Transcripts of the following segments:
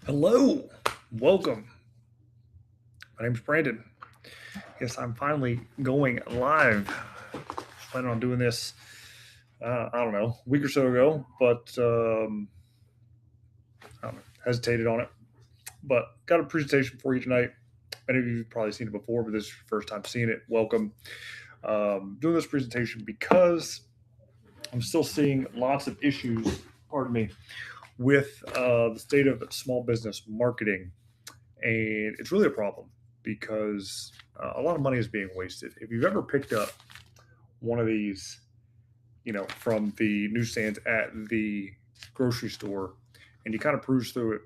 Hello, welcome. My name's Brandon. Yes, I'm finally going live. Planning on doing this, I don't know, a week or so ago, but I don't know, hesitated on it. But got a presentation for you tonight. Many of you have probably seen it before, but this is your first time seeing it. Welcome. Doing this presentation because I'm still seeing lots of issues, pardon me, with the state of small business marketing. And it's really a problem because a lot of money is being wasted. If you've ever picked up one of these, from the newsstands at the grocery store and you kind of peruse through it,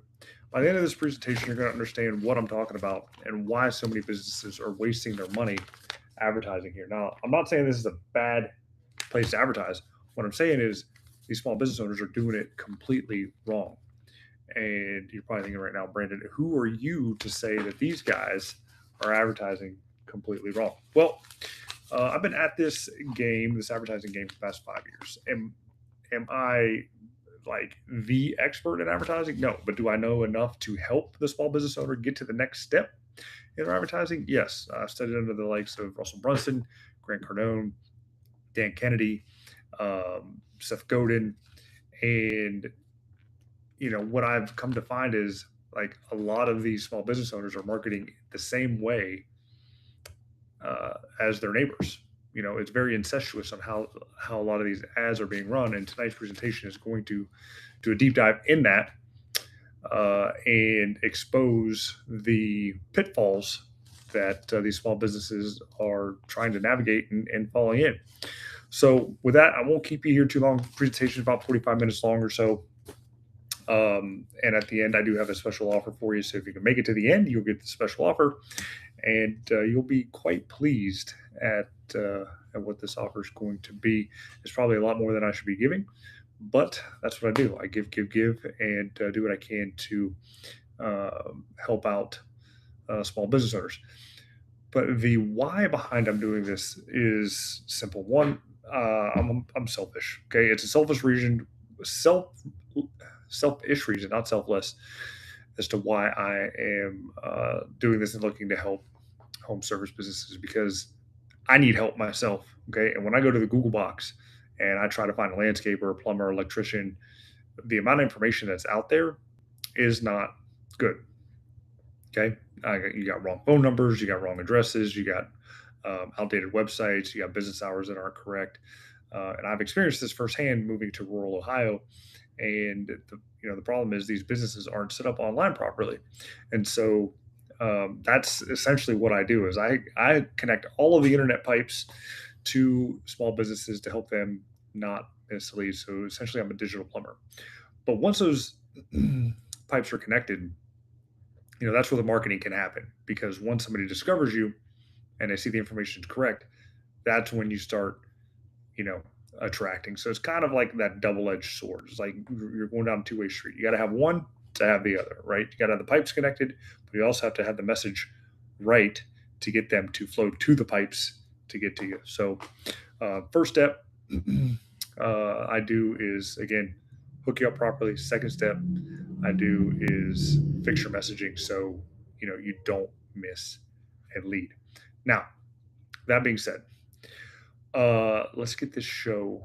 by the end of this presentation, you're going to understand what I'm talking about and why so many businesses are wasting their money advertising here. Now, I'm not saying this is a bad place to advertise. What I'm saying is these small business owners are doing it completely wrong. And you're probably thinking right now, Brandon, who are you to say that these guys are advertising completely wrong? Well, I've been at this game, this advertising game, for the past 5 years. Am I like the expert in advertising? No, but do I know enough to help the small business owner get to the next step in their advertising? Yes, I've studied under the likes of Russell Brunson, Grant Cardone, Dan Kennedy, Seth Godin, and what I've come to find is like a lot of these small business owners are marketing the same way as their neighbors. It's very incestuous on how a lot of these ads are being run. And tonight's presentation is going to do a deep dive in that and expose the pitfalls that these small businesses are trying to navigate and falling in. So with that, I won't keep you here too long. The presentation is about 45 minutes long or so. And at the end, I do have a special offer for you. So if you can make it to the end, you'll get the special offer, and you'll be quite pleased at what this offer is going to be. It's probably a lot more than I should be giving, but that's what I do. I give, and do what I can to help out small business owners. But the why behind I'm doing this is simple. One, I'm selfish. Okay, it's a selfish reason, selfish reason, not selfless, as to why I am doing this and looking to help home service businesses because I need help myself. Okay, and when I go to the Google box and I try to find a landscaper, a plumber, electrician, the amount of information that's out there is not good. Okay, you got wrong phone numbers, you got wrong addresses, you got outdated websites, you got business hours that aren't correct. And I've experienced this firsthand moving to rural Ohio. And the problem is these businesses aren't set up online properly, and so that's essentially what I do is I connect all of the internet pipes to small businesses to help them not miss leads. So essentially, I'm a digital plumber. But once those pipes are connected, that's where the marketing can happen because once somebody discovers you and they see the information is correct, that's when you start, you know, attracting. So it's kind of like that double-edged sword. It's like you're going down a two-way street. You got to have one to have the other, right? You got to have the pipes connected, but you also have to have the message right to get them to flow to the pipes to get to you. So first step I do is again hook you up properly. Second step I do is fix your messaging so you don't miss a lead. Now, that being said, let's get this show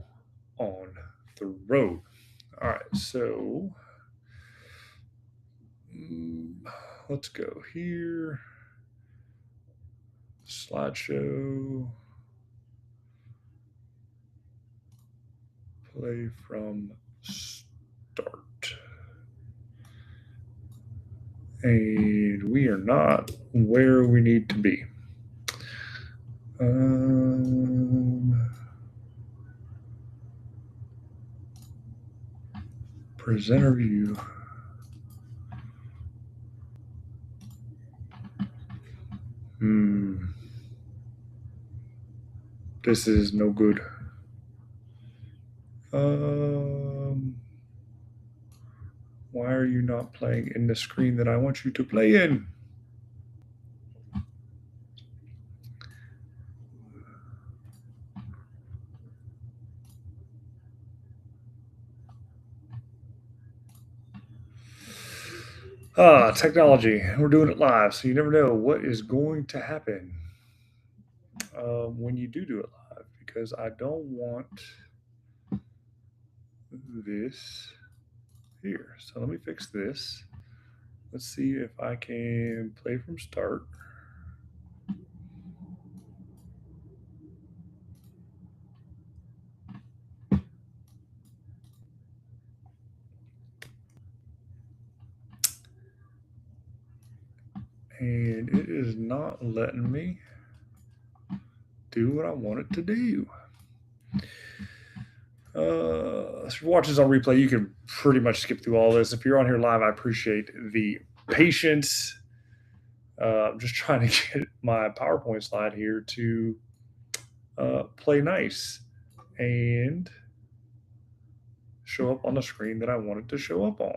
on the road. All right, so let's go here. Slideshow. Play from start. And we are not where we need to be. Presenter view. This is no good. Why are you not playing in the screen that I want you to play in? Technology. We're doing it live, so you never know what is going to happen when you do it live, because I don't want this here. So let me fix this. Let's see if I can play from start. And it is not letting me do what I want it to do. If you're watching this on replay, you can pretty much skip through all this. If you're on here live, I appreciate the patience. I'm just trying to get my PowerPoint slide here to play nice and show up on the screen that I want it to show up on.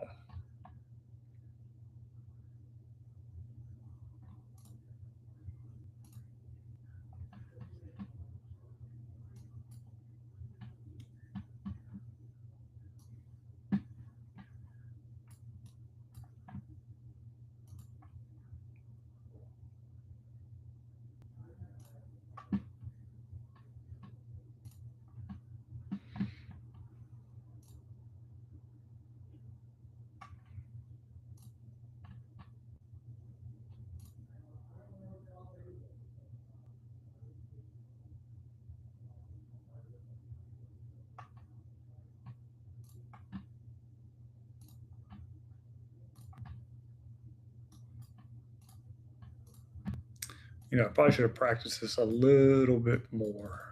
I probably should have practiced this a little bit more.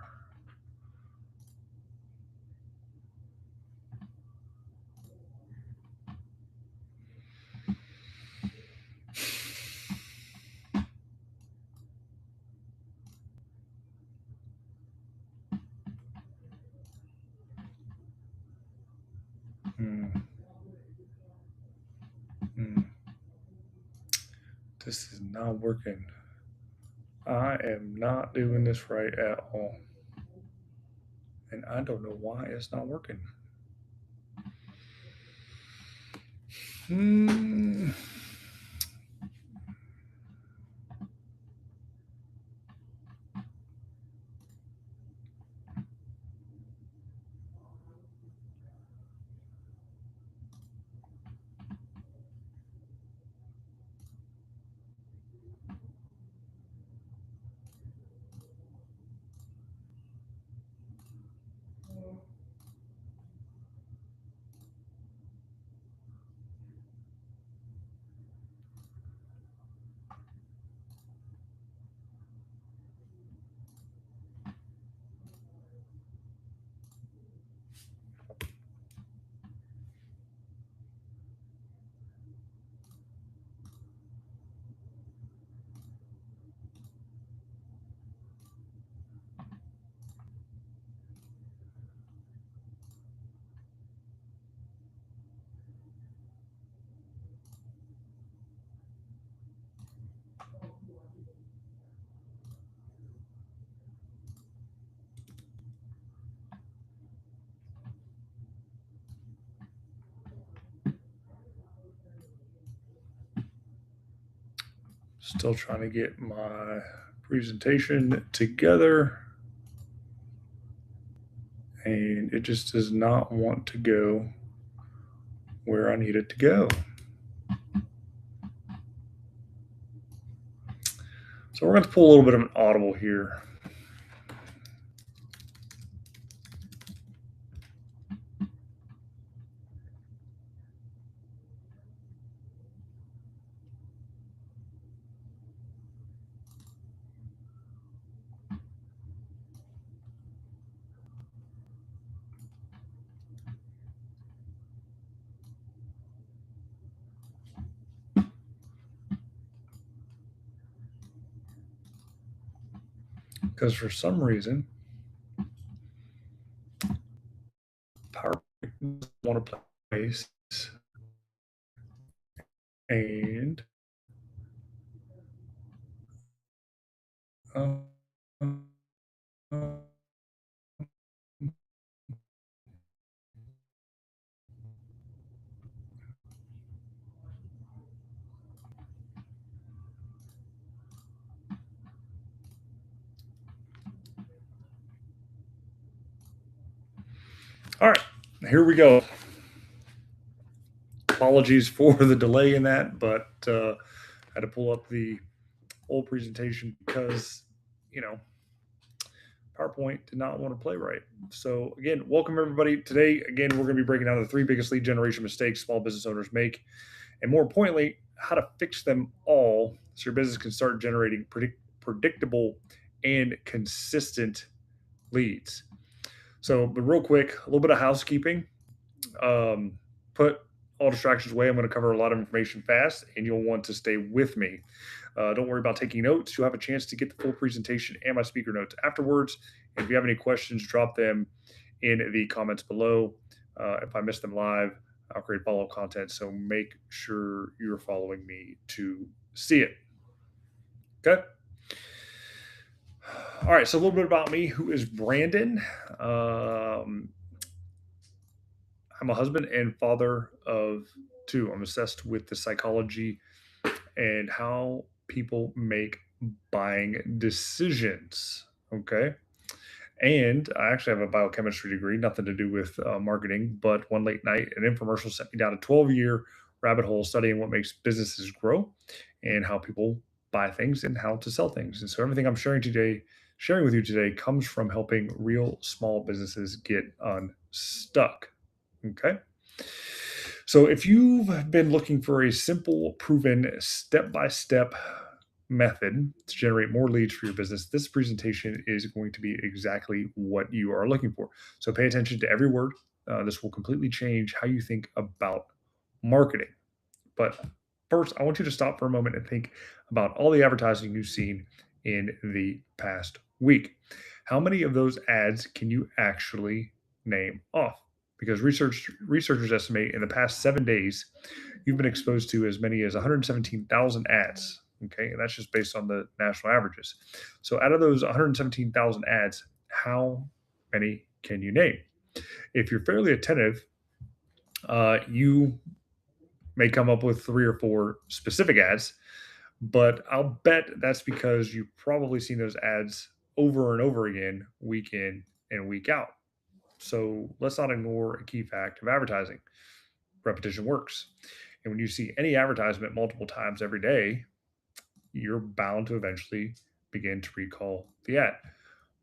This is not working. I am not doing this right at all. And I don't know why it's not working. Still trying to get my presentation together, and it just does not want to go where I need it to go. So we're going to pull a little bit of an audible here. Because for some reason, PowerPoint doesn't want to place, and uh, all right, here we go. Apologies for the delay in that, but I had to pull up the old presentation because, you know, PowerPoint did not want to play right. So again, welcome everybody. Today, again, we're going to be breaking down the 3 biggest lead generation mistakes small business owners make, and more importantly, how to fix them all so your business can start generating predictable and consistent leads. So, but real quick, a little bit of housekeeping. Put all distractions away. I'm going to cover a lot of information fast, and you'll want to stay with me. Don't worry about taking notes. You'll have a chance to get the full presentation and my speaker notes afterwards. And if you have any questions, drop them in the comments below. If I miss them live, I'll create follow-up content. So make sure you're following me to see it. Okay. All right. So a little bit about me. Who is Brandon? I'm a husband and father of 2. I'm obsessed with the psychology and how people make buying decisions. Okay. And I actually have a biochemistry degree, nothing to do with marketing, but one late night, an infomercial sent me down a 12-year rabbit hole studying what makes businesses grow and how people buy things and how to sell things. And so everything I'm sharing with you today comes from helping real small businesses get unstuck. Okay. So if you've been looking for a simple, proven, step-by-step method to generate more leads for your business, this presentation is going to be exactly what you are looking for. So pay attention to every word. This will completely change how you think about marketing. But first, I want you to stop for a moment and think about all the advertising you've seen in the past week. How many of those ads can you actually name off? Because researchers estimate in the past 7 days, you've been exposed to as many as 117,000 ads. Okay, and that's just based on the national averages. So out of those 117,000 ads, how many can you name? If you're fairly attentive, you may come up with 3 or 4 specific ads, but I'll bet that's because you've probably seen those ads over and over again, week in and week out. So let's not ignore a key fact of advertising. Repetition works. And when you see any advertisement multiple times every day, you're bound to eventually begin to recall the ad.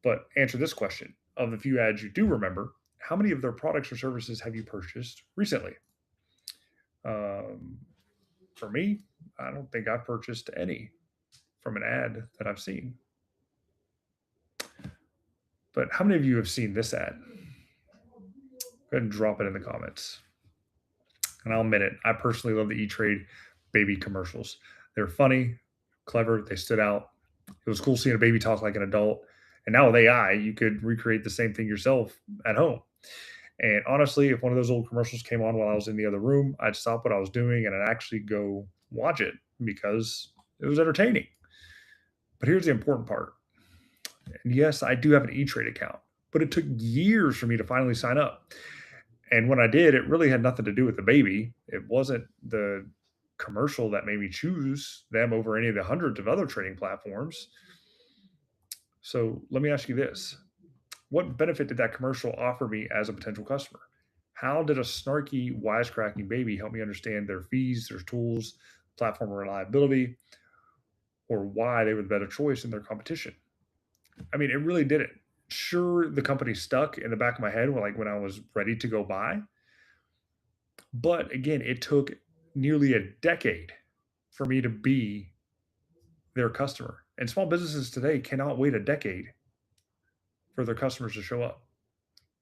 But answer this question: of the few ads you do remember, how many of their products or services have you purchased recently? For me, I don't think I've purchased any from an ad that I've seen. But how many of you have seen this ad? Go ahead and drop it in the comments. And I'll admit it, I personally love the E-Trade baby commercials. They're funny, clever, they stood out. It was cool seeing a baby talk like an adult. And now with AI, you could recreate the same thing yourself at home. And honestly, if one of those old commercials came on while I was in the other room, I'd stop what I was doing and I'd actually go watch it because it was entertaining. But here's the important part. And yes, I do have an E-Trade account, but it took years for me to finally sign up. And when I did, it really had nothing to do with the baby. It wasn't the commercial that made me choose them over any of the hundreds of other trading platforms. So let me ask you this. What benefit did that commercial offer me as a potential customer? How did a snarky, wisecracking baby help me understand their fees, their tools, platform reliability, or why they were the better choice in their competition? I mean, it really didn't. Sure, the company stuck in the back of my head when I was ready to go buy, but again, it took nearly a decade for me to be their customer. And small businesses today cannot wait a decade for their customers to show up.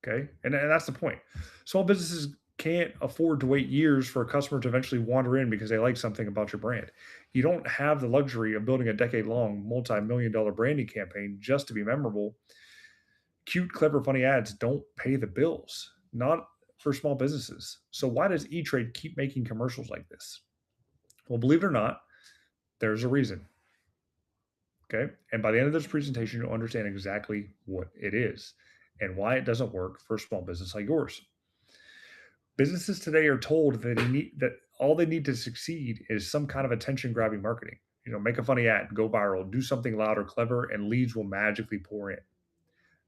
Okay. And that's the point. Small businesses can't afford to wait years for a customer to eventually wander in because they like something about your brand. You don't have the luxury of building a decade long, multi-million dollar branding campaign just to be memorable. Cute, clever, funny ads don't pay the bills, not for small businesses. So why does E-Trade keep making commercials like this? Well, believe it or not, there's a reason. Okay. And by the end of this presentation, you'll understand exactly what it is and why it doesn't work for a small business like yours. Businesses today are told that all they need to succeed is some kind of attention grabbing marketing. Make a funny ad, go viral, do something loud or clever, and leads will magically pour in.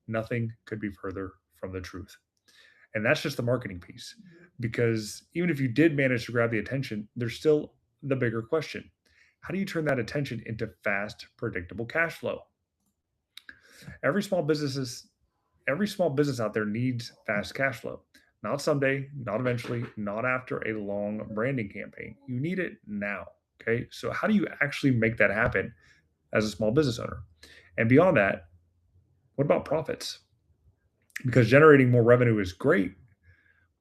Nothing could be further from the truth. And that's just the marketing piece. Because even if you did manage to grab the attention, there's still the bigger question. How do you turn that attention into fast, predictable cash flow? Every small business every small business out there needs fast cash flow. Not someday, not eventually, not after a long branding campaign. You need it now. Okay. So, how do you actually make that happen as a small business owner? And beyond that, what about profits? Because generating more revenue is great,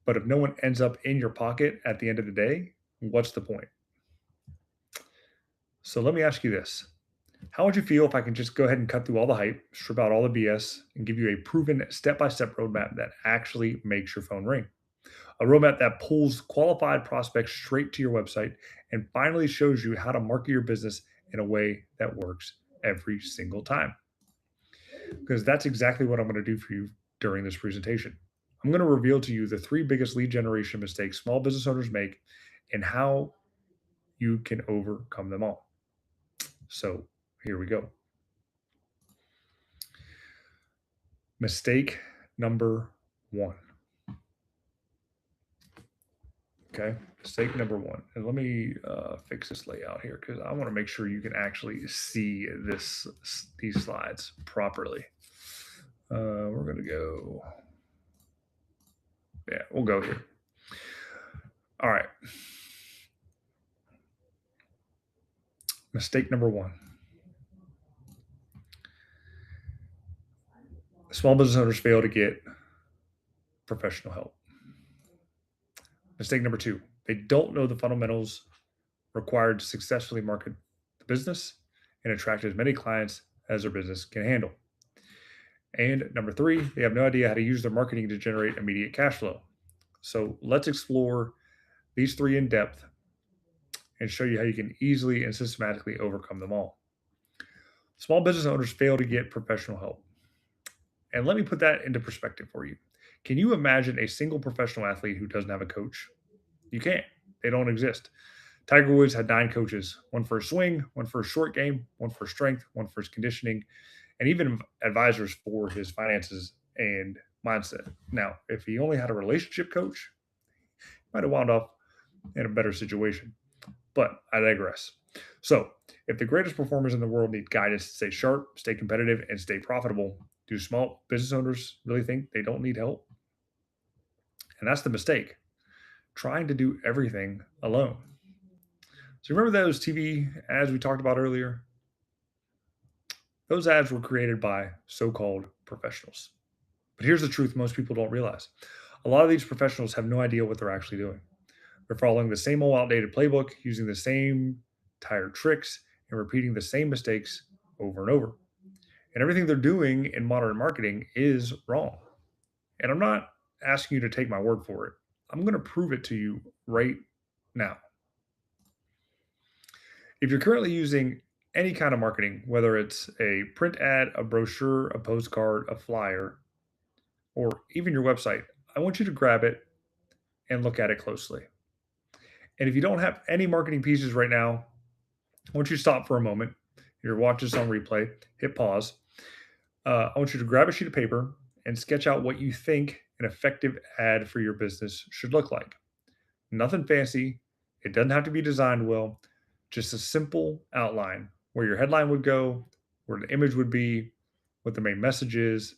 but if no one ends up in your pocket at the end of the day, what's the point? So, let me ask you this. How would you feel if I can just go ahead and cut through all the hype, strip out all the BS, and give you a proven step by step roadmap that actually makes your phone ring? A roadmap that pulls qualified prospects straight to your website and finally shows you how to market your business in a way that works every single time. Because that's exactly what I'm going to do for you during this presentation. I'm going to reveal to you the three biggest lead generation mistakes small business owners make and how you can overcome them all. So here we go. Mistake number one. Okay, mistake number one. And let me fix this layout here because I want to make sure you can actually see these slides properly. We're going to go. Yeah, we'll go here. All right. Mistake number one. Small business owners fail to get professional help. Mistake number two. They don't know the fundamentals required to successfully market the business and attract as many clients as their business can handle. And number three, they have no idea how to use their marketing to generate immediate cash flow. So let's explore these three in depth and show you how you can easily and systematically overcome them all. Small business owners fail to get professional help. And let me put that into perspective for you. Can you imagine a single professional athlete who doesn't have a coach? You can't. They don't exist. Tiger Woods had 9 coaches, one for his swing, one for his short game, one for strength, one for his conditioning, and even advisors for his finances and mindset. Now, if he only had a relationship coach, he might have wound up in a better situation. But I digress. So, if the greatest performers in the world need guidance to stay sharp, stay competitive, and stay profitable, do small business owners really think they don't need help? And that's the mistake. Trying to do everything alone. So, remember those TV ads we talked about earlier? Those ads were created by so called professionals. But here's the truth most people don't realize a lot of these professionals have no idea what they're actually doing. They're following the same old outdated playbook, using the same tired tricks, and repeating the same mistakes over and over. And everything they're doing in modern marketing is wrong. And I'm not asking you to take my word for it. I'm going to prove it to you right now. If you're currently using any kind of marketing, whether it's a print ad, a brochure, a postcard, a flyer, or even your website, I want you to grab it and look at it closely. And if you don't have any marketing pieces right now, I want you to stop for a moment. You're watching this on replay, hit pause. I want you to grab a sheet of paper and sketch out what you think an effective ad for your business should look like. Nothing fancy. It doesn't have to be designed well. Just a simple outline where your headline would go, where the image would be, what the main message is.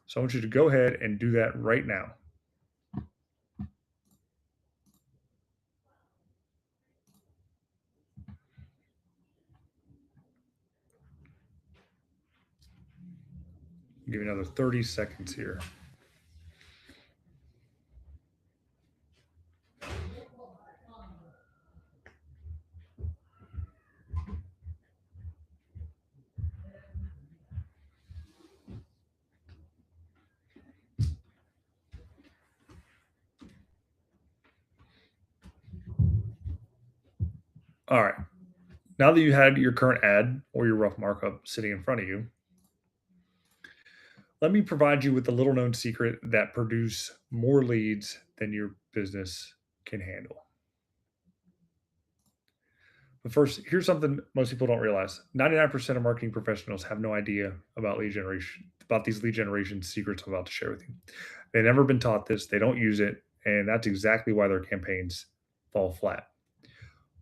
So I want you to go ahead and do that right now. I'll give you another 30 seconds here. All right. Now that you had your current ad or your rough markup sitting in front of you, let me provide you with a little known secret that produce more leads than your business can handle. But first, here's something most people don't realize. 99% of marketing professionals have no idea about lead generation, about these lead generation secrets I'm about to share with you. They've never been taught this, they don't use it, and that's exactly why their campaigns fall flat.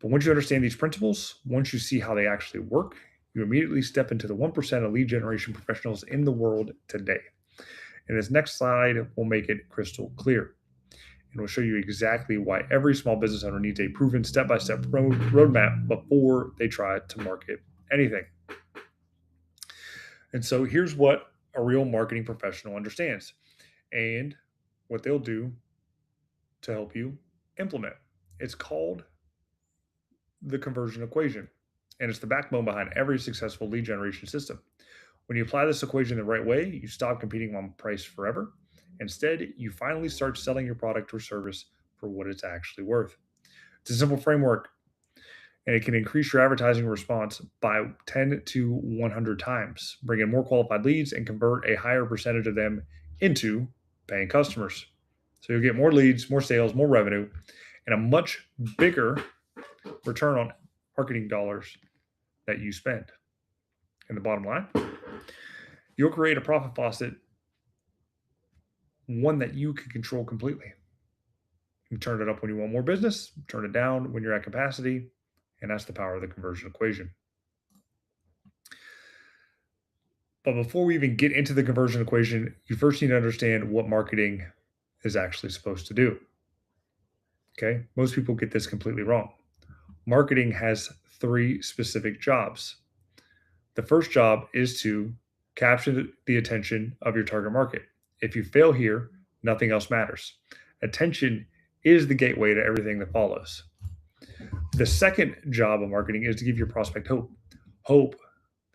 But once you understand these principles, once you see how they actually work, you immediately step into the 1% of lead generation professionals in the world today. And this next slide will make it crystal clear. And we'll show you exactly why every small business owner needs a proven step-by-step roadmap before they try to market anything. And so here's what a real marketing professional understands and what they'll do to help you implement. It's called the conversion equation, and it's the backbone behind every successful lead generation system. When you apply this equation the right way, you stop competing on price forever. Instead, you finally start selling your product or service for what it's actually worth. It's a simple framework, and it can increase your advertising response by 10 to 100 times, bring in more qualified leads, and convert a higher percentage of them into paying customers. So you'll get more leads, more sales, more revenue, and a much bigger return on marketing dollars that you spend. And the bottom line, you'll create a profit faucet, one that you can control completely. You turn it up when you want more business, turn it down when you're at capacity, and that's the power of the conversion equation. But before we even get into the conversion equation, you first need to understand what marketing is actually supposed to do. Okay, most people get this completely wrong. Marketing has three specific jobs. The first job is to capture the attention of your target market. If you fail here, nothing else matters. Attention is the gateway to everything that follows. The second job of marketing is to give your prospect hope. Hope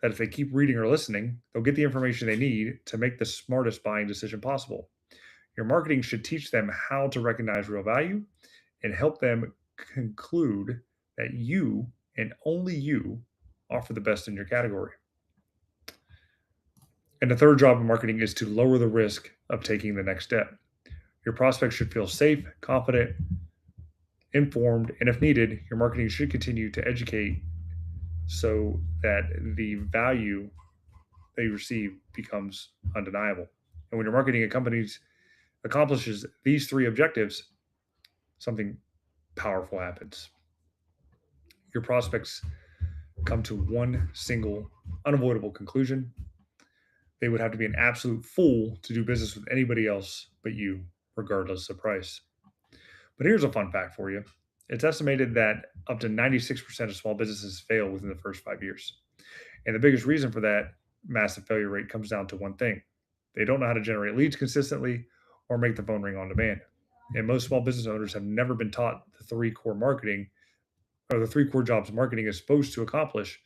that if they keep reading or listening, they'll get the information they need to make the smartest buying decision possible. Your marketing should teach them how to recognize real value and help them conclude that you and only you offer the best in your category. And the third job of marketing is to lower the risk of taking the next step. Your prospects should feel safe, confident, informed, and if needed, your marketing should continue to educate so that the value they receive becomes undeniable. And when your marketing accomplishes these three objectives, something powerful happens. Your prospects come to one single unavoidable conclusion. They would have to be an absolute fool to do business with anybody else but you, regardless of price. But here's a fun fact for you. It's estimated that up to 96% of small businesses fail within the first 5 years. And the biggest reason for that massive failure rate comes down to one thing. They don't know how to generate leads consistently or make the phone ring on demand. And most small business owners have never been taught the three core jobs marketing is supposed to accomplish.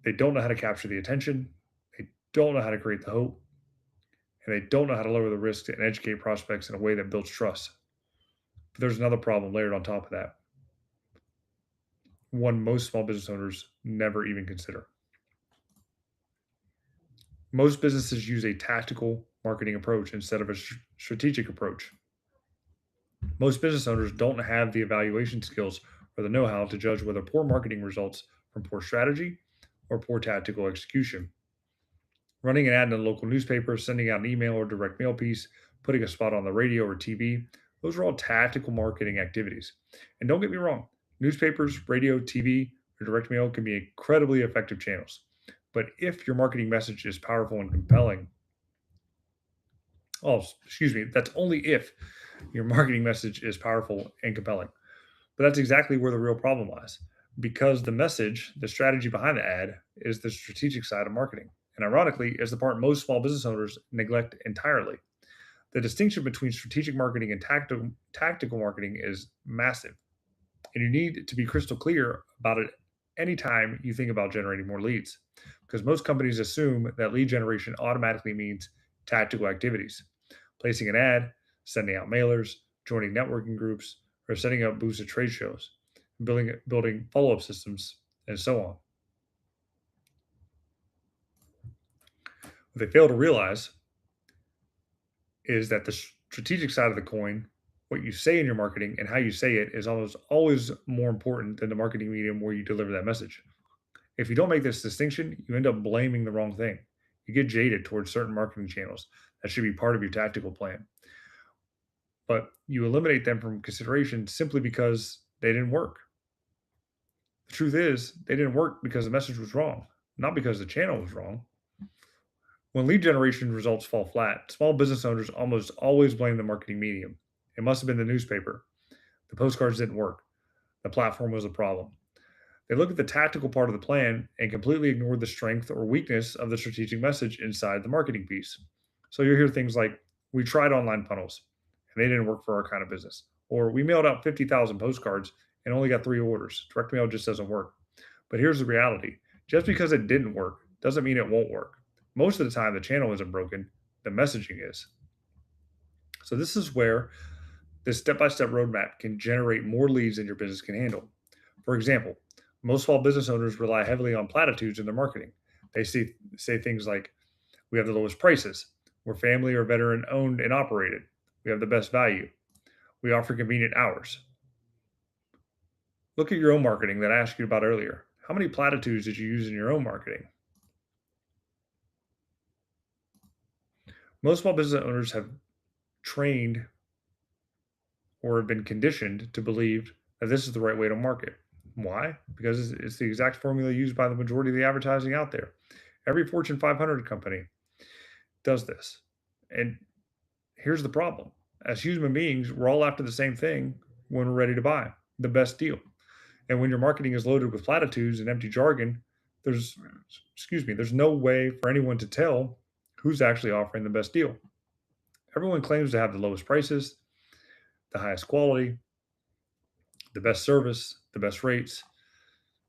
They don't know how to capture the attention. They don't know how to create the hope. And they don't know how to lower the risk and educate prospects in a way that builds trust. But there's another problem layered on top of that. One most small business owners never even consider. Most businesses use a tactical marketing approach instead of a strategic approach. Most business owners don't have the evaluation skills or the know how to judge whether poor marketing results from poor strategy or poor tactical execution. Running an ad in a local newspaper, sending out an email or direct mail piece, putting a spot on the radio or TV, those are all tactical marketing activities. And don't get me wrong, newspapers, radio, TV, or direct mail can be incredibly effective channels. But if your marketing message is powerful and compelling, oh, excuse me, that's only if your marketing message is powerful and compelling. But that's exactly where the real problem lies. Because the message, the strategy behind the ad, is the strategic side of marketing. And ironically, is the part most small business owners neglect entirely. The distinction between strategic marketing and tactical marketing is massive. And you need to be crystal clear about it anytime you think about generating more leads. Because most companies assume that lead generation automatically means tactical activities. Placing an ad, sending out mailers, joining networking groups, or setting up booths at trade shows, building follow-up systems, and so on. What they fail to realize is that the strategic side of the coin, what you say in your marketing and how you say it, is almost always more important than the marketing medium where you deliver that message. If you don't make this distinction, you end up blaming the wrong thing. You get jaded towards certain marketing channels that should be part of your tactical plan, but you eliminate them from consideration simply because they didn't work. The truth is, they didn't work because the message was wrong, not because the channel was wrong. When lead generation results fall flat, small business owners almost always blame the marketing medium. It must have been the newspaper. The postcards didn't work. The platform was a problem. They look at the tactical part of the plan and completely ignore the strength or weakness of the strategic message inside the marketing piece. So you'll hear things like, we tried online funnels and they didn't work for our kind of business. Or we mailed out 50,000 postcards and only got 3 orders. Direct mail just doesn't work. But here's the reality, just because it didn't work doesn't mean it won't work. Most of the time, the channel isn't broken, the messaging is. So this is where this step-by-step roadmap can generate more leads than your business can handle. For example, most small business owners rely heavily on platitudes in their marketing. Say things like, we have the lowest prices, we're family or veteran owned and operated, we have the best value, we offer convenient hours. Look at your own marketing that I asked you about earlier. How many platitudes did you use in your own marketing? Most small business owners have trained or have been conditioned to believe that this is the right way to market. Why? Because it's the exact formula used by the majority of the advertising out there. Every Fortune 500 company does this. And here's the problem, as human beings, we're all after the same thing when we're ready to buy the best deal. And when your marketing is loaded with platitudes and empty jargon, there's, there's no way for anyone to tell who's actually offering the best deal. Everyone claims to have the lowest prices, the highest quality, the best service, the best rates.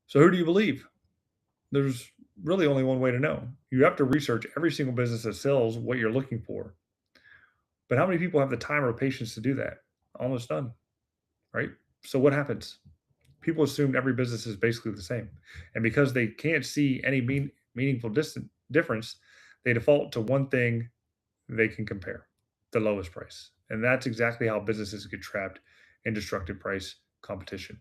So who do you believe? There's really only one way to know. You have to research every single business that sells what you're looking for. But how many people have the time or patience to do that? Almost none, right? So what happens? People assume every business is basically the same. And because they can't see any meaningful difference, they default to one thing they can compare, the lowest price. And that's exactly how businesses get trapped in destructive price competition.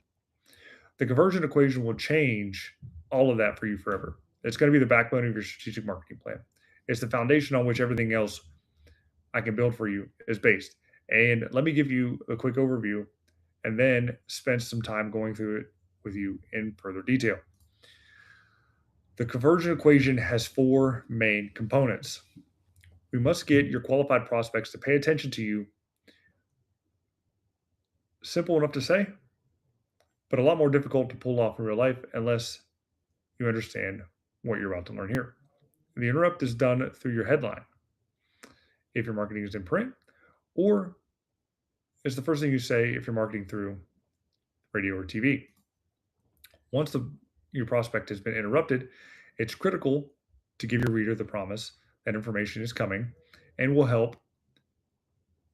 The conversion equation will change all of that for you forever. It's going to be the backbone of your strategic marketing plan. It's the foundation on which everything else I can build for you is based. And let me give you a quick overview and then spend some time going through it with you in further detail. The conversion equation has 4 main components. We must get your qualified prospects to pay attention to you. Simple enough to say, but a lot more difficult to pull off in real life unless you understand what you're about to learn here. The interrupt is done through your headline. If your marketing is in print, or it's the first thing you say if you're marketing through radio or TV. Once your prospect has been interrupted, it's critical to give your reader the promise that information is coming and will help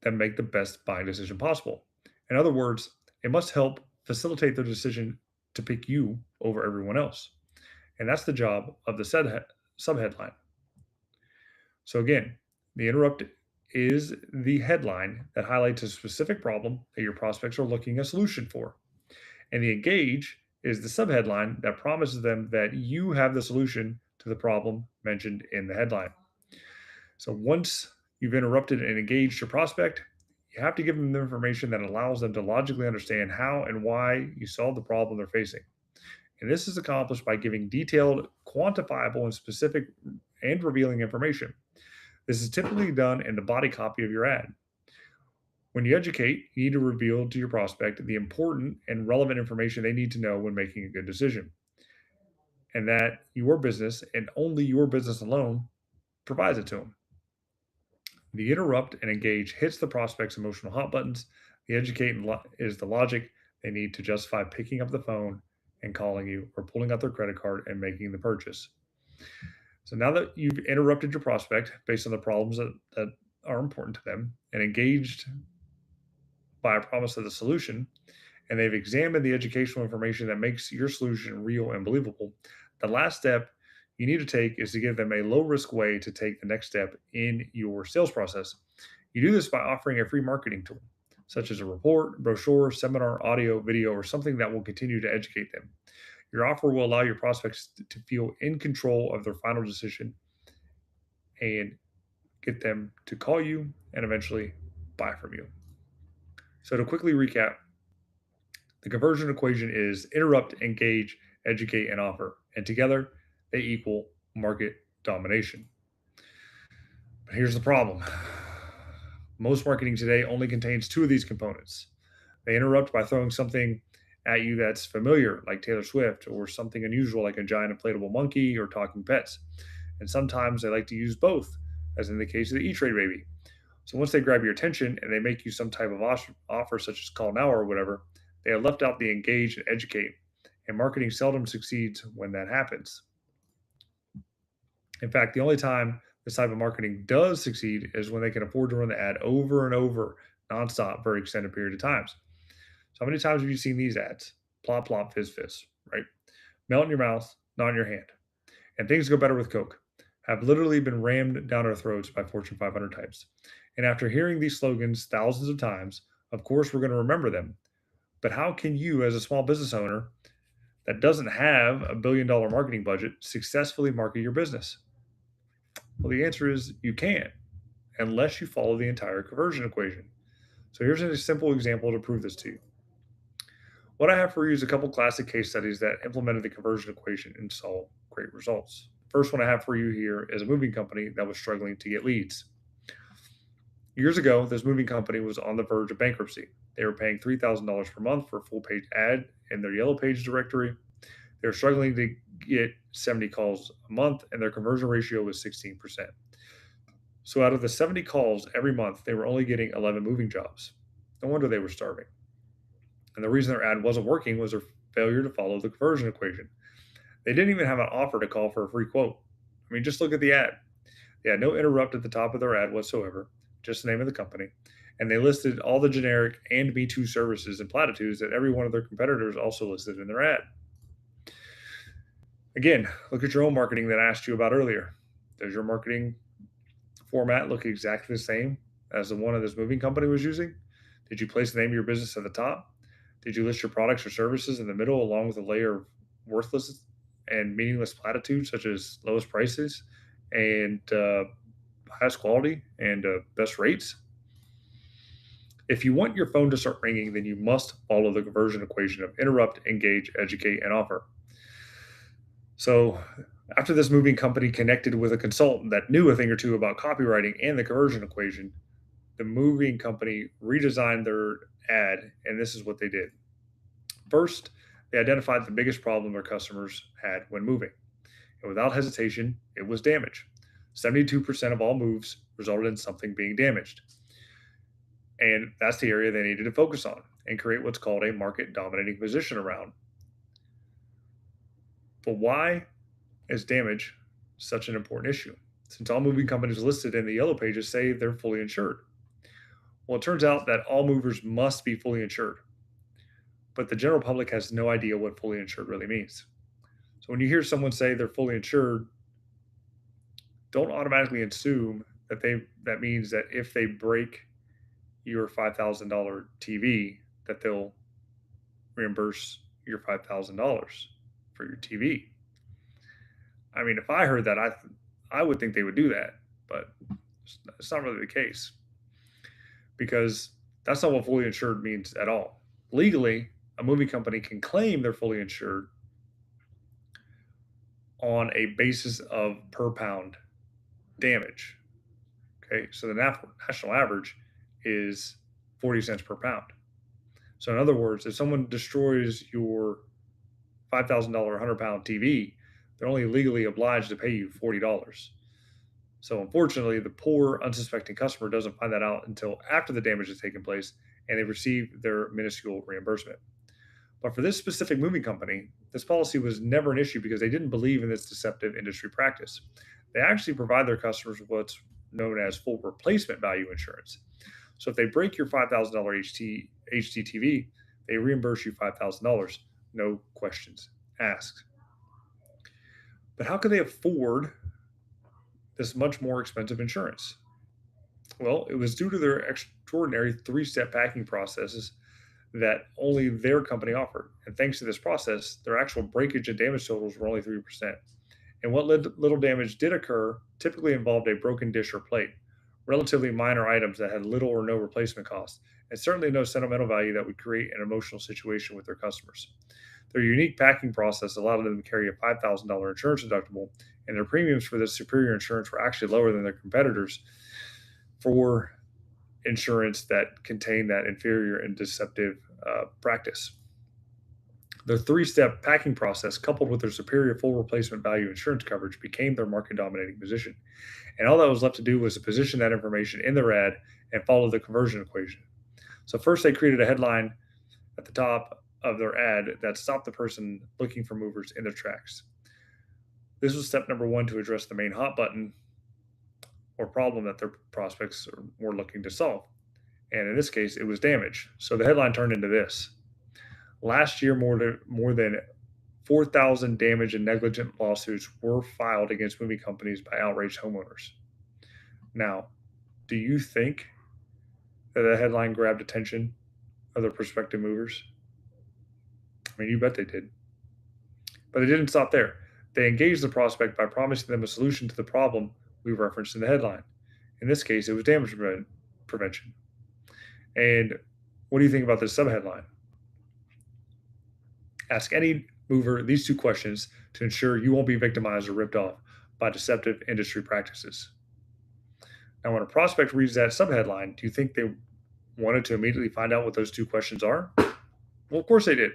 them make the best buying decision possible. In other words, it must help facilitate their decision to pick you over everyone else. And that's the job of the subheadline. So again, the interrupt is the headline that highlights a specific problem that your prospects are looking a solution for. And the engage is the subheadline that promises them that you have the solution to the problem mentioned in the headline. So once you've interrupted and engaged your prospect, you have to give them the information that allows them to logically understand how and why you solved the problem they're facing. And this is accomplished by giving detailed, quantifiable, and specific and revealing information. This is typically done in the body copy of your ad. When you educate, you need to reveal to your prospect the important and relevant information they need to know when making a good decision, and that your business and only your business alone provides it to them. The interrupt and engage hits the prospect's emotional hot buttons. The educate is the logic they need to justify picking up the phone and calling you or pulling out their credit card and making the purchase. So now that you've interrupted your prospect based on the problems that are important to them and engaged by a promise of the solution, and they've examined the educational information that makes your solution real and believable, the last step you need to take is to give them a low risk way to take the next step in your sales process. You do this by offering a free marketing tool, such as a report, brochure, seminar, audio, video, or something that will continue to educate them. Your offer will allow your prospects to feel in control of their final decision and get them to call you and eventually buy from you. So, to quickly recap, the conversion equation is interrupt, engage, educate, and offer. And together, they equal market domination. But here's the problem: most marketing today only contains two of these components. They interrupt by throwing something at you that's familiar, like Taylor Swift, or something unusual, like a giant inflatable monkey or talking pets. And sometimes they like to use both, as in the case of the E Trade Baby. So once they grab your attention and they make you some type of offer, such as call now or whatever, they have left out the engage and educate. And marketing seldom succeeds when that happens. In fact, the only time this type of marketing does succeed is when they can afford to run the ad over and over, nonstop, for an extended period of times. So how many times have you seen these ads? Plop, plop, fizz, fizz, right? Melt in your mouth, not in your hand. And things go better with Coke have literally been rammed down our throats by Fortune 500 types. And after hearing these slogans thousands of times, of course, we're going to remember them. But how can you, as a small business owner that doesn't have $1 billion marketing budget, successfully market your business? Well, the answer is you can't, unless you follow the entire conversion equation. So here's a simple example to prove this to you. What I have for you is a couple classic case studies that implemented the conversion equation and saw great results. First one I have for you here is a moving company that was struggling to get leads. Years ago, this moving company was on the verge of bankruptcy. They were paying $3,000 per month for a full page ad in their Yellow Page directory. They were struggling to get 70 calls a month, and their conversion ratio was 16%. So out of the 70 calls every month, they were only getting 11 moving jobs. No wonder they were starving. And the reason their ad wasn't working was their failure to follow the conversion equation. They didn't even have an offer to call for a free quote. I mean, just look at the ad. They had no interrupt at the top of their ad whatsoever, just the name of the company. And they listed all the generic and Me Too services and platitudes that every one of their competitors also listed in their ad. Again, look at your own marketing that I asked you about earlier. Does your marketing format look exactly the same as the one of this moving company was using? Did you place the name of your business at the top? Did you list your products or services in the middle along with a layer of worthless and meaningless platitudes such as lowest prices and highest quality and best rates? If you want your phone to start ringing, then you must follow the conversion equation of interrupt, engage, educate, and offer. So after this moving company connected with a consultant that knew a thing or two about copywriting and the conversion equation, the moving company redesigned their ad, and this is what they did. First, they identified the biggest problem their customers had when moving. And without hesitation, it was damage. 72% of all moves resulted in something being damaged. And that's the area they needed to focus on and create what's called a market dominating position around. But why is damage such an important issue? Since all moving companies listed in the Yellow Pages say they're fully insured. Well, it turns out that all movers must be fully insured, but the general public has no idea what fully insured really means. So when you hear someone say they're fully insured, don't automatically assume that means that if they break your $5,000 TV, that they'll reimburse your $5,000 for your TV. I mean, if I heard that, I would think they would do that, but it's not really the case because that's not what fully insured means at all. Legally, a movie company can claim they're fully insured on a basis of per pound damage. Okay, so the national average is 40 cents per pound. So, in other words, if someone destroys your $5,000 100-pound TV, they're only legally obliged to pay you $40. So, unfortunately, the poor, unsuspecting customer doesn't find that out until after the damage has taken place and they receive their minuscule reimbursement. But for this specific moving company, this policy was never an issue because they didn't believe in this deceptive industry practice. They actually provide their customers with what's known as full replacement value insurance. So if they break your $5,000 HDTV, they reimburse you $5,000, no questions asked. But how could they afford this much more expensive insurance? Well, it was due to their extraordinary three-step packing processes that only their company offered. And thanks to this process, their actual breakage and damage totals were only 3%. And what little damage did occur typically involved a broken dish or plate, relatively minor items that had little or no replacement cost, and certainly no sentimental value that would create an emotional situation with their customers. Their unique packing process allowed them to carry a $5,000 insurance deductible, and their premiums for this superior insurance were actually lower than their competitors for insurance that contained that inferior and deceptive practice. Their three-step packing process, coupled with their superior full replacement value insurance coverage, became their market dominating position. And all that was left to do was to position that information in their ad and follow the conversion equation. So first they created a headline at the top of their ad that stopped the person looking for movers in their tracks. This was step number one to address the main hot button or problem that their prospects were looking to solve. And in this case, it was damage. So the headline turned into this. Last year, more than 4,000 damage and negligent lawsuits were filed against moving companies by outraged homeowners. Now, do you think that the headline grabbed attention of their prospective movers? I mean, you bet they did. But it didn't stop there. They engaged the prospect by promising them a solution to the problem we referenced in the headline. In this case, it was damage prevention. And what do you think about this subheadline? Ask any mover these two questions to ensure you won't be victimized or ripped off by deceptive industry practices. Now, when a prospect reads that subheadline, do you think they wanted to immediately find out what those two questions are? Well, of course they did.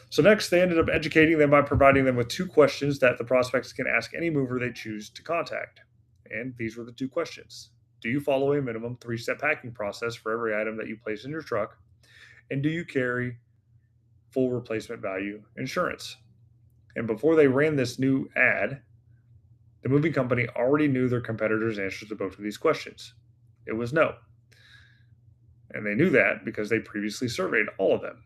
So next, they ended up educating them by providing them with two questions that the prospects can ask any mover they choose to contact. And these were the two questions. Do you follow a minimum three-step packing process for every item that you place in your truck? And do you carry full replacement value insurance? And before they ran this new ad, the moving company already knew their competitors' answers to both of these questions. It was no. And they knew that because they previously surveyed all of them.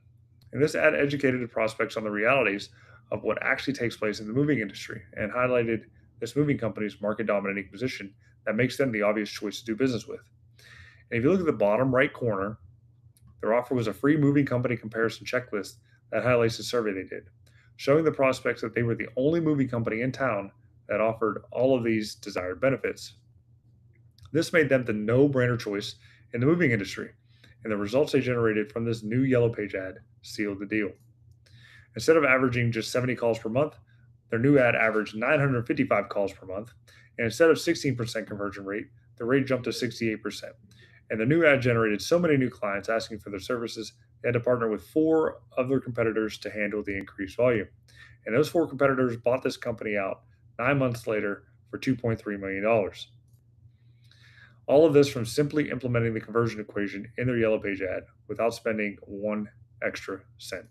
And this ad educated the prospects on the realities of what actually takes place in the moving industry and highlighted this moving company's market dominating position that makes them the obvious choice to do business with. And if you look at the bottom right corner, their offer was a free moving company comparison checklist that highlights the survey they did, showing the prospects that they were the only moving company in town that offered all of these desired benefits. This made them the no-brainer choice in the moving industry, and the results they generated from this new Yellow Page ad sealed the deal. Instead of averaging just 70 calls per month, their new ad averaged 955 calls per month, and instead of 16% conversion rate, the rate jumped to 68%. And the new ad generated so many new clients asking for their services, they had to partner with 4 of their competitors to handle the increased volume. And those 4 competitors bought this company out 9 months later for $2.3 million. All of this from simply implementing the conversion equation in their Yellow Page ad without spending 1 extra cent.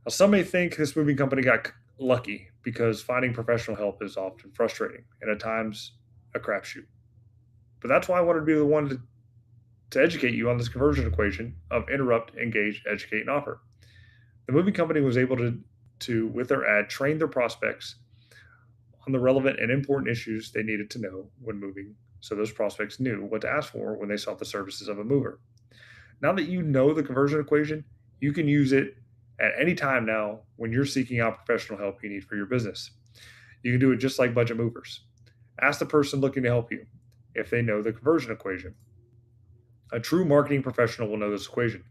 Now, some may think this moving company got lucky because finding professional help is often frustrating and at times a crapshoot. But that's why I wanted to be the one to educate you on this conversion equation of interrupt, engage, educate, and offer. The moving company was able to with their ad, train their prospects on the relevant and important issues they needed to know when moving, so those prospects knew what to ask for when they sought the services of a mover. Now that you know the conversion equation, you can use it at any time now when you're seeking out professional help you need for your business. You can do it just like budget movers. Ask the person looking to help you if they know the conversion equation. A true marketing professional will know this equation,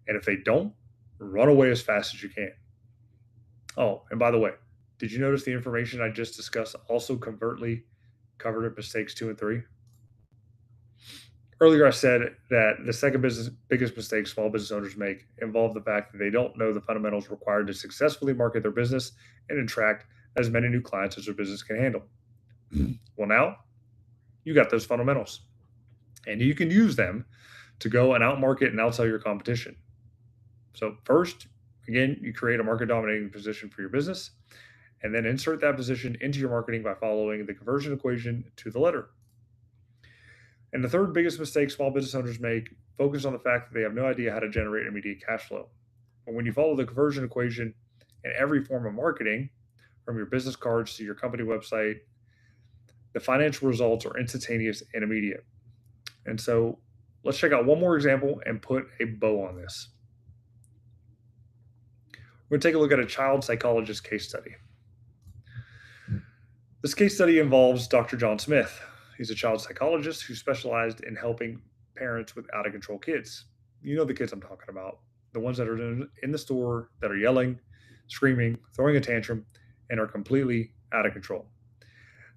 and if they don't, run away as fast as you can. Oh, and by the way, did you notice the information I just discussed also covertly covered in mistakes 2 and 3? Earlier, I said that the second biggest mistake small business owners make involve the fact that they don't know the fundamentals required to successfully market their business and attract as many new clients as their business can handle. Well, now you got those fundamentals, and you can use them to go and outmarket and outsell your competition. So, first, again, you create a market dominating position for your business, and then insert that position into your marketing by following the conversion equation to the letter. And the third biggest mistake small business owners make focus on the fact that they have no idea how to generate immediate cash flow. But when you follow the conversion equation in every form of marketing, from your business cards to your company website, the financial results are instantaneous and immediate. And so let's check out one more example and put a bow on this. We're going to take a look at a child psychologist case study. This case study involves Dr. John Smith. He's a child psychologist who specialized in helping parents with out of control kids. You know the kids I'm talking about, the ones that are in the store that are yelling, screaming, throwing a tantrum, and are completely out of control.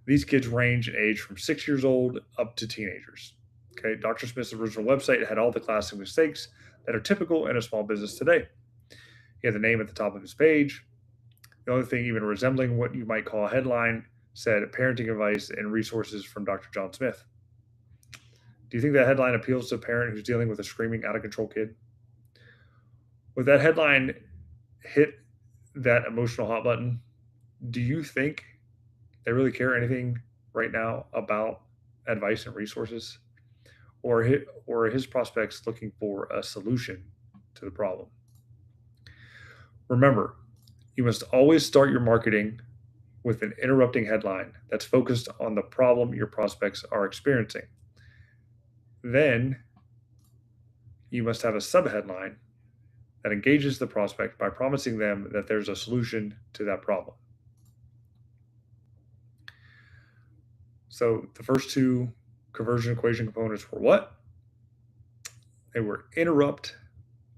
These kids range in age from 6 years old up to teenagers. Okay, Dr. Smith's original website had all the classic mistakes that are typical in a small business today. He had the name at the top of his page. The only thing even resembling what you might call a headline said parenting advice and resources from Dr. John Smith. Do you think that headline appeals to a parent who's dealing with a screaming out of control kid? Would that headline hit that emotional hot button? Do you think they really care anything right now about advice and resources? Or are his prospects looking for a solution to the problem? Remember, you must always start your marketing with an interrupting headline that's focused on the problem your prospects are experiencing. Then you must have a subheadline that engages the prospect by promising them that there's a solution to that problem. So the first two conversion equation components were what? They were interrupt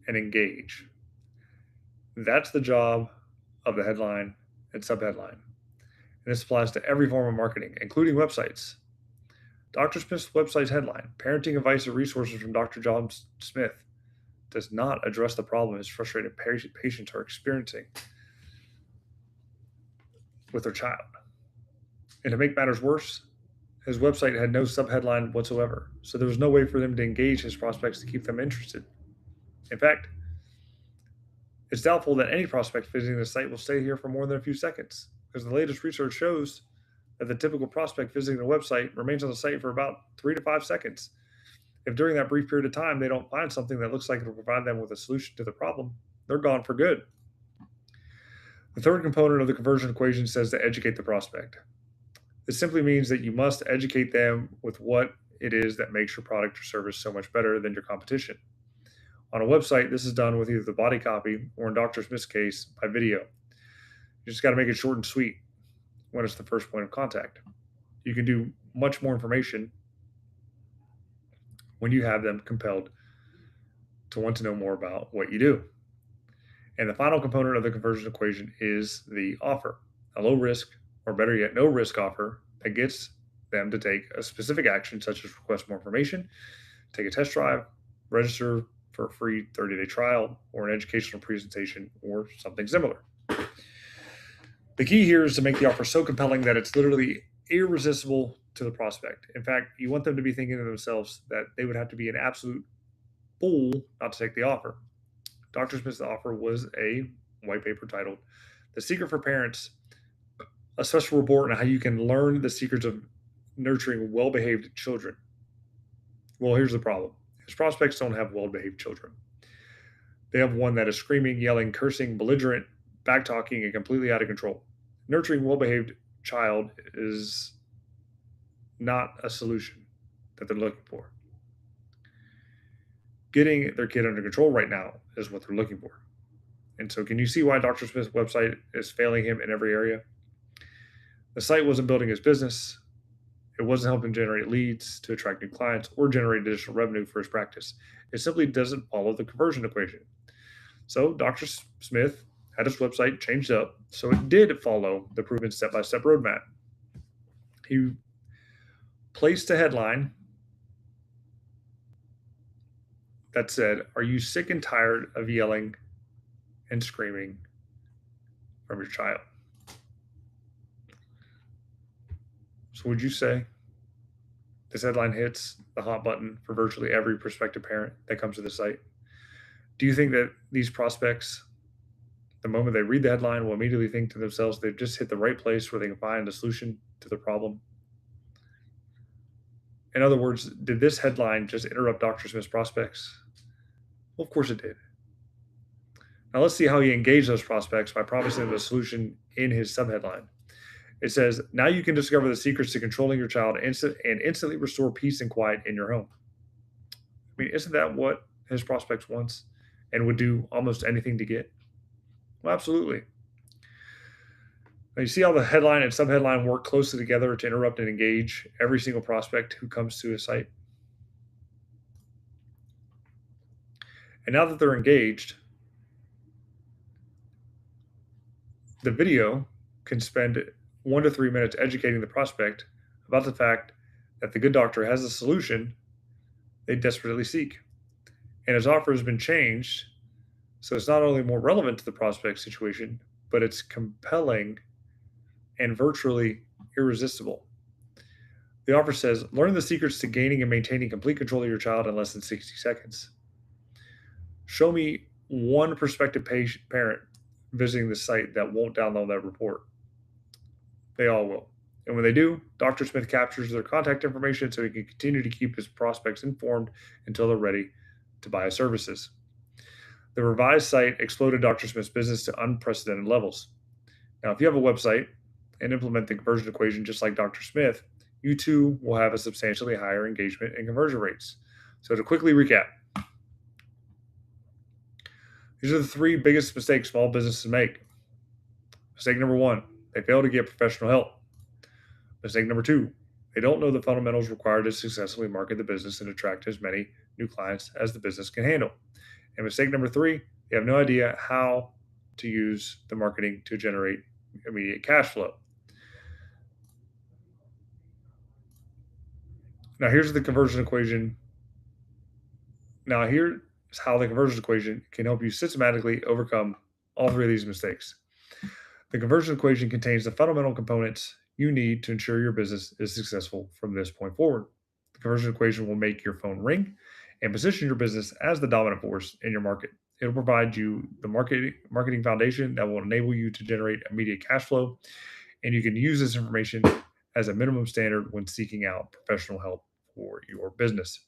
and engage. That's the job of the headline and subheadline. And this applies to every form of marketing, including websites. Dr. Smith's website's headline, Parenting Advice and Resources from Dr. John Smith, does not address the problem his frustrated patients are experiencing with their child. And to make matters worse, his website had no subheadline whatsoever, so there was no way for them to engage his prospects to keep them interested. In fact, it's doubtful that any prospect visiting the site will stay here for more than a few seconds, because the latest research shows that the typical prospect visiting the website remains on the site for about 3 to 5 seconds. If during that brief period of time they don't find something that looks like it will provide them with a solution to the problem, they're gone for good. The third component of the conversion equation says to educate the prospect. This simply means that you must educate them with what it is that makes your product or service so much better than your competition. On a website, this is done with either the body copy or, in Dr. Smith's case, by video. You just got to make it short and sweet when it's the first point of contact. You can do much more information when you have them compelled to want to know more about what you do. And the final component of the conversion equation is the offer, a low risk, or better yet, no risk offer that gets them to take a specific action, such as request more information, take a test drive, register for a free 30-day trial, or an educational presentation, or something similar. The key here is to make the offer so compelling that it's literally irresistible to the prospect. In fact, you want them to be thinking to themselves that they would have to be an absolute fool not to take the offer. Dr. Smith's offer was a white paper titled The Secret for Parents, a special report on how you can learn the secrets of nurturing well-behaved children. Well, here's the problem. His prospects don't have well-behaved children. They have one that is screaming, yelling, cursing, belligerent, back-talking, and completely out of control. Nurturing well-behaved child is not a solution that they're looking for. Getting their kid under control right now is what they're looking for. And so, can you see why Dr. Smith's website is failing him in every area? The site wasn't building his business. It wasn't helping generate leads to attract new clients or generate additional revenue for his practice. It simply doesn't follow the conversion equation. So Dr. Smith had his website changed up so it did follow the proven step-by-step roadmap. He placed a headline that said, "Are you sick and tired of yelling and screaming from your child?" So would you say this headline hits the hot button for virtually every prospective parent that comes to the site? Do you think that these prospects, the moment they read the headline, will immediately think to themselves they've just hit the right place where they can find a solution to the problem? In other words, did this headline just interrupt Dr. Smith's prospects? Well, of course it did. Now let's see how he engaged those prospects by promising them a solution in his subheadline. It says, "Now you can discover the secrets to controlling your child and instantly restore peace and quiet in your home." I mean, isn't that what his prospects wants and would do almost anything to get? Well, absolutely. Now, you see how the headline and subheadline work closely together to interrupt and engage every single prospect who comes to a site? And now that they're engaged, the video can spend 1 to 3 minutes educating the prospect about the fact that the good doctor has a solution they desperately seek. And his offer has been changed so it's not only more relevant to the prospect situation, but it's compelling and virtually irresistible. The offer says, "Learn the secrets to gaining and maintaining complete control of your child in less than 60 seconds." Show me one prospective parent visiting the site that won't download that report. They all will. And when they do, Dr. Smith captures their contact information so he can continue to keep his prospects informed until they're ready to buy his services. The revised site exploded Dr. Smith's business to unprecedented levels. Now, if you have a website and implement the conversion equation just like Dr. Smith, you too will have a substantially higher engagement and conversion rates. So, to quickly recap, these are the 3 biggest mistakes small businesses make. Mistake number 1, they fail to get professional help. Mistake number 2, they don't know the fundamentals required to successfully market the business and attract as many new clients as the business can handle. And mistake number 3, they have no idea how to use the marketing to generate immediate cash flow. Now, here's the conversion equation. Now, here's how the conversion equation can help you systematically overcome all 3 of these mistakes. The conversion equation contains the fundamental components you need to ensure your business is successful from this point forward. The conversion equation will make your phone ring and position your business as the dominant force in your market. It'll provide you the marketing foundation that will enable you to generate immediate cash flow, and you can use this information as a minimum standard when seeking out professional help for your business.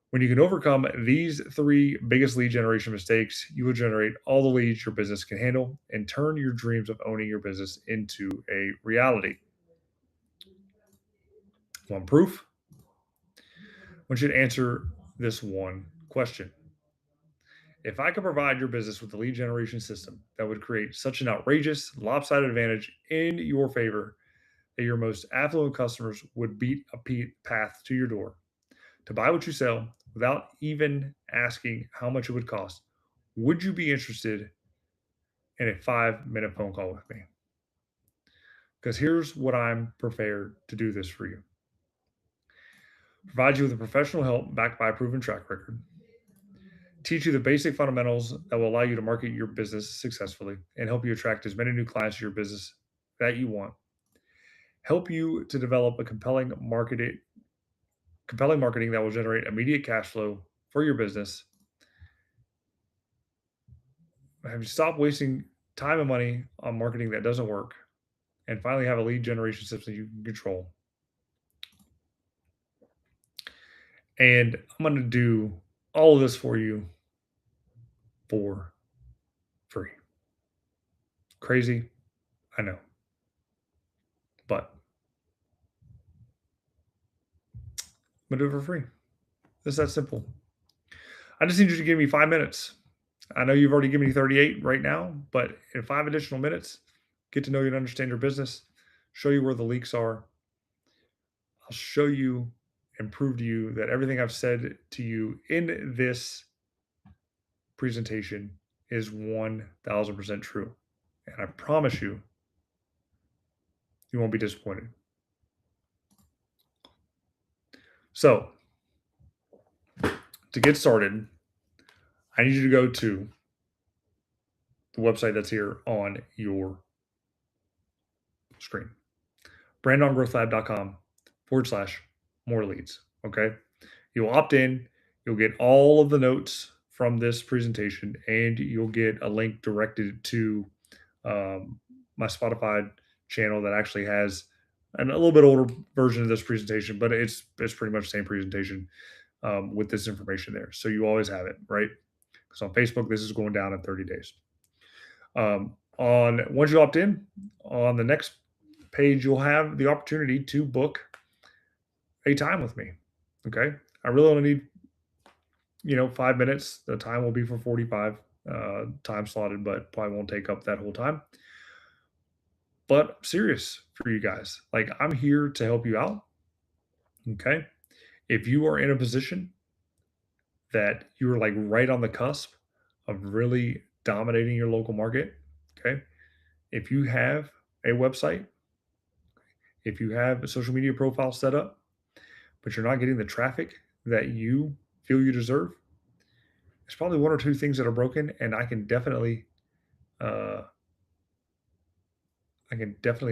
When you can overcome these 3 biggest lead generation mistakes, you will generate all the leads your business can handle and turn your dreams of owning your business into a reality. Want proof? I want you to answer this one question. If I could provide your business with a lead generation system that would create such an outrageous, lopsided advantage in your favor that your most affluent customers would beat a path to your door to buy what you sell without even asking how much it would cost, would you be interested in a 5-minute phone call with me? Because here's what I'm prepared to do this for you. Provide you with professional help backed by a proven track record. Teach you the basic fundamentals that will allow you to market your business successfully and help you attract as many new clients to your business that you want. Help you to develop a compelling marketing that will generate immediate cash flow for your business. Have you stopped wasting time and money on marketing that doesn't work, and finally have a lead generation system you can control. And I'm going to do all of this for you for free. Crazy? I know. But I'm going to do it for free. It's that simple. I just need you to give me 5 minutes. I know you've already given me 38 right now, but in 5 additional minutes, get to know you and understand your business, show you where the leaks are. I'll show you and prove to you that everything I've said to you in this presentation is 1000% true. And I promise you, you won't be disappointed. So, to get started, I need you to go to the website that's here on your screen, brandongrowthlab.com/more leads. Okay. You'll opt in, you'll get all of the notes from this presentation, and you'll get a link directed to my Spotify channel that actually has a little bit older version of this presentation, but it's pretty much the same presentation with this information there. So you always have it, right? Because on Facebook, this is going down in 30 days. Once you opt in, on the next page, you'll have the opportunity to book a time with me. Okay. I really only need 5 minutes. The time will be for 45 time slotted, but probably won't take up that whole time. But I'm serious for you guys. Like, I'm here to help you out. Okay. If you are in a position that you're like right on the cusp of really dominating your local market, okay. If you have a website, if you have a social media profile set up, but you're not getting the traffic that you feel you deserve, there's probably one or two things that are broken, and uh, I can definitely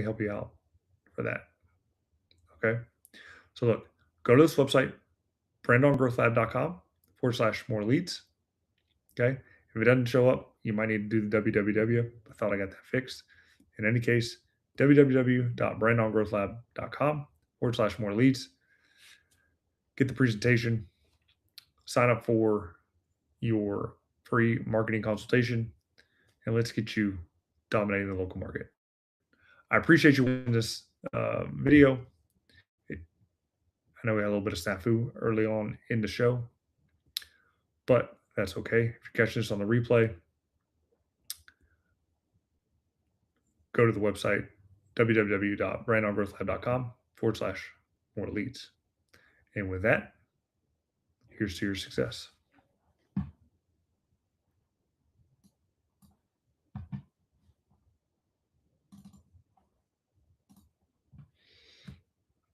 help you out for that. Okay. So look, go to this website, brandongrowthlab.com/more leads. Okay. If it doesn't show up, you might need to do the www. I thought I got that fixed. In any case, www.brandongrowthlab.com/more leads. Get the presentation, sign up for your free marketing consultation, and let's get you dominating the local market. I appreciate you watching this video. I know we had a little bit of snafu early on in the show, but that's okay. If you're catching this on the replay, go to the website, www.brandongrowthlab.com/more leads. And with that, here's to your success.